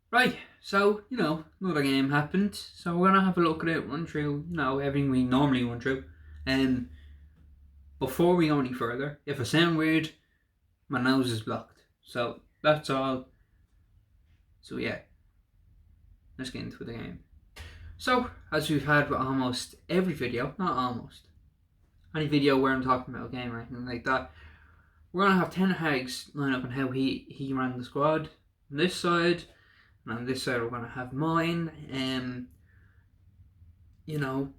Right, so, another game happened. So we're going to have a look at it, run through, everything we normally run through. And before we go any further, if I sound weird, my nose is blocked. So that's all. So yeah, let's get into the game. So, as we've had with almost every video, not almost, any video where I'm talking about a game or anything like that, we're going to have 10 hags line up on how he ran the squad on this side. And on this side, we're going to have mine. You know,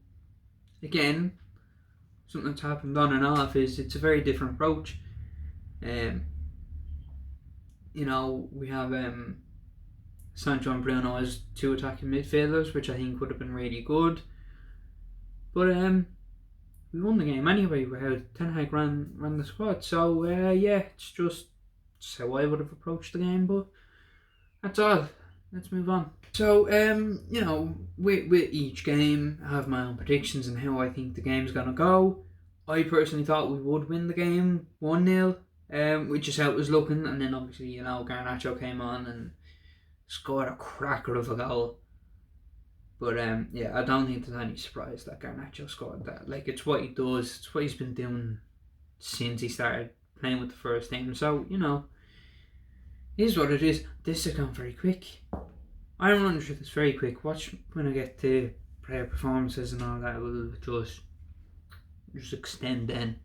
again, something that's happened on and off is it's a very different approach. We have Sancho and Bruno as two attacking midfielders, which I think would have been really good. But we won the game anyway with how Ten Hag ran the squad. So it's just how I would have approached the game. But that's all. Let's move on. So with each game, I have my own predictions and how I think the game's gonna go. I personally thought we would win the game 1-0, which is how it was looking. And then obviously, Garnacho came on and scored a cracker of a goal. But I don't think there's any surprise that Garnacho scored that. Like, it's what he does. It's what he's been doing since he started playing with the first team. So, it is what it is. This has gone very quick. I'm running through this very quick. Watch when I get to player performances and all that. We'll just extend then.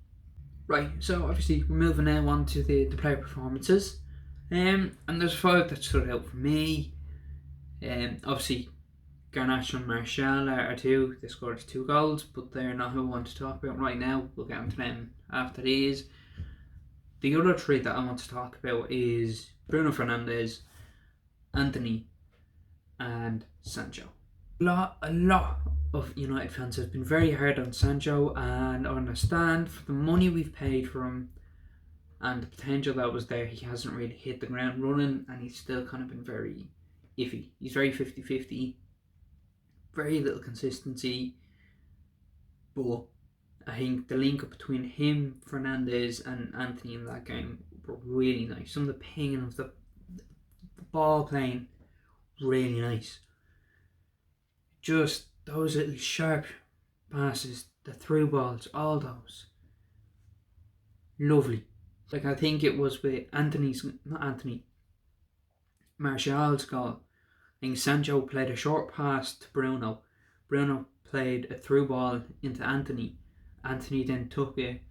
Right, so obviously we're moving now on to the player performances. And there's 5 that stood out for me. Obviously, Garnacho and Martial are 2. They scored 2 goals, but they're not who I want to talk about right now. We'll get onto them after these. The other 3 that I want to talk about is Bruno Fernandes, Antony, and Sancho. A lot of United fans have been very hard on Sancho, and I understand for the money we've paid for him and the potential that was there, he hasn't really hit the ground running, and he's still kind of been very iffy. He's very 50-50, very little consistency, but I think the link up between him, Fernandes, and Antony in that game were really nice. Some of the pinging of the ball playing, really nice. Just those little sharp passes, the through balls, all those. Lovely. Like, I think it was with Martial's goal. I think Sancho played a short pass to Bruno. Bruno played a through ball into Antony. Antony then took it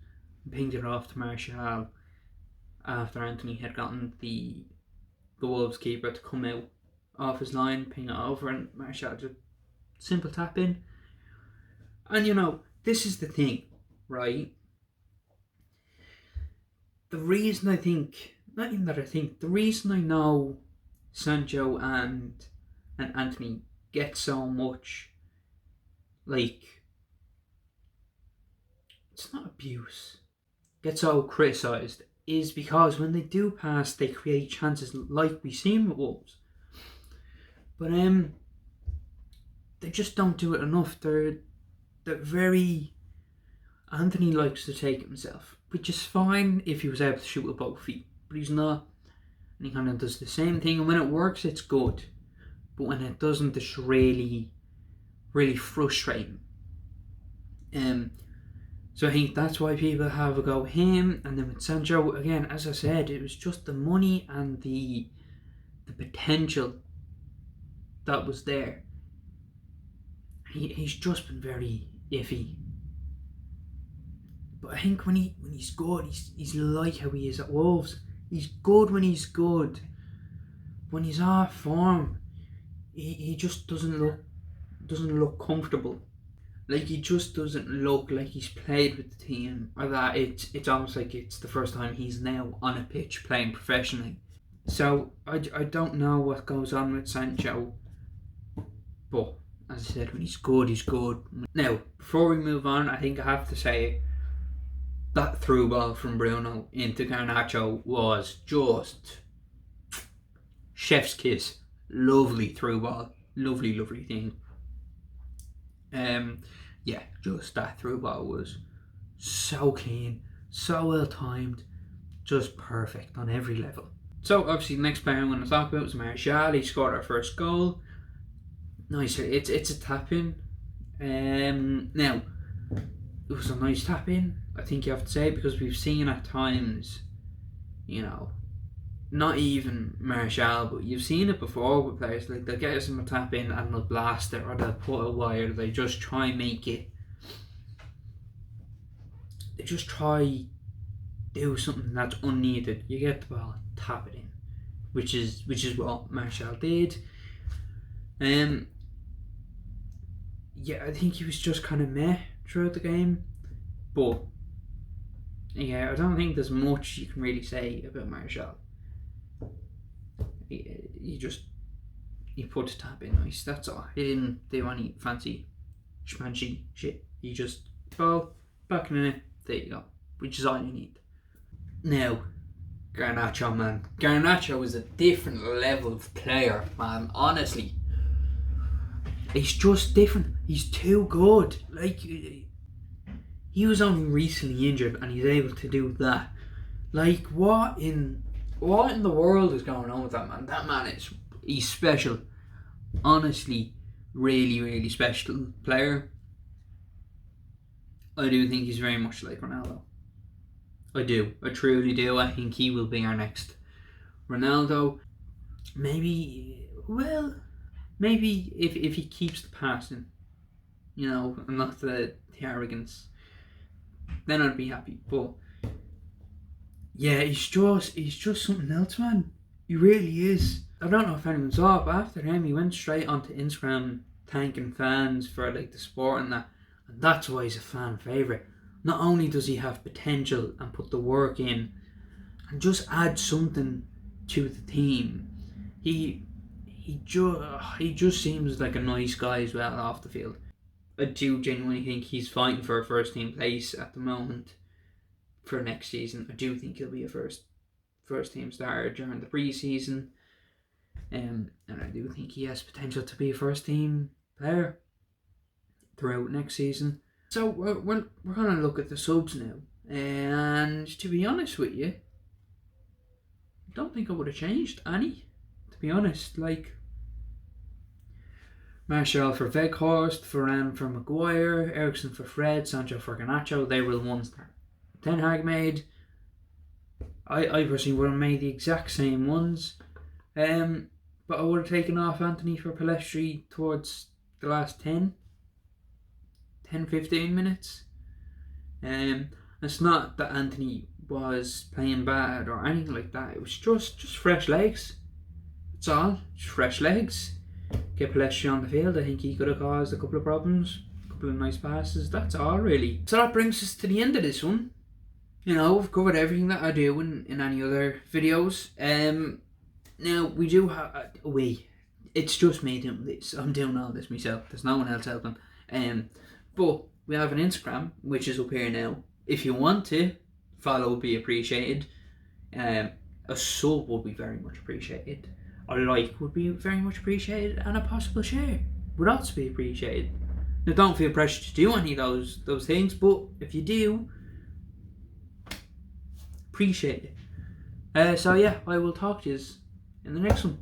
and pinged it off to Martial after Antony had gotten the Wolves keeper to come out off his line, ping it over, and Martial just simple tap in. And this is the thing, right? The reason the reason I know Sancho and Antony get so much, like, it's not abuse, get so criticised, is because when they do pass, they create chances like we've seen with Wolves. But they just don't do it enough. They're very... Antony likes to take it himself, which is fine if he was able to shoot with both feet, but he's not. And he kind of does the same thing, and when it works, it's good. But when it doesn't, it's really, really frustrating. So I think that's why people have a go at him. And then with Sancho, again, as I said, it was just the money and the potential that was there. He's just been very iffy. But I think when he's good, he's like how he is at Wolves. He's good when he's good. When he's off form, he just doesn't look comfortable. Like, he just doesn't look like he's played with the team, or that it's almost like it's the first time he's now on a pitch playing professionally. So I don't know what goes on with Sancho, but as I said, when he's good, he's good. Now, before we move on, I think I have to say that through ball from Bruno into Garnacho was just chef's kiss. Lovely through ball. Lovely thing. Just that through ball was so clean, so well timed, just perfect on every level. So obviously the next player I'm going to talk about was Martial. He scored our first goal. Nice. It's a tap in. Now it was a nice tap in, I think you have to say, because we've seen at times, not even Martial, but you've seen it before with players, like they'll get some tap in and they'll blast it, or they'll put a wire, they just try and make it, they just try do something that's unneeded. You get the ball, tap it in, which is what Martial did. Yeah, I think he was just kind of meh throughout the game, but yeah, I don't think there's much you can really say about Martial. He put the tap in nice, that's all. He didn't do any fancy schmancy shit. He just ball back in the net, there you go, which is all you need. Now, Garnacho, man. Garnacho is a different level of player, man, honestly. He's just different. He's too good. Like, he was only recently injured and he's able to do that. Like, what in the world is going on with that man? That man he's special. Honestly, really, really special player. I do think he's very much like Ronaldo. I do. I truly do. I think he will be our next Ronaldo. Maybe if he keeps the passing, and not the arrogance, then I'd be happy. But yeah, he's just something else, man. He really is. I don't know if anyone saw it, but after him, he went straight onto Instagram thanking fans for like the support and that, and that's why he's a fan favourite. Not only does he have potential and put the work in, and just add something to the team, he just seems like a nice guy as well off the field. I do genuinely think he's fighting for a first team place at the moment for next season. I do think he'll be a first team starter during the pre-season, and I do think he has potential to be a first team player throughout next season. So we're going to look at the subs now, and to be honest with you, I don't think I would have changed any, to be honest. Like, Martial for Weghorst, Varane for Maguire, Eriksen for Fred, Sancho for Garnacho. They were the ones that Ten Hag made. I personally would have made the exact same ones, but I would have taken off Antony for Pellistri towards the last 10-15 minutes. It's not that Antony was playing bad or anything like that. It was just fresh legs. That's all. Just fresh legs. Get Pellistri on the field. I think he could have caused a couple of problems. A couple of nice passes. That's all, really. So that brings us to the end of this one. We've covered everything that I do in any other videos. Now, we do have... it's just me doing this. I'm doing all this myself. There's no one else helping. But we have an Instagram, which is up here now. If you want to, follow would be appreciated. A sub would be very much appreciated. A like would be very much appreciated. And a possible share would also be appreciated. Now, don't feel pressured to do any of those things, but if you do, appreciate it. So yeah, I will talk to you in the next one.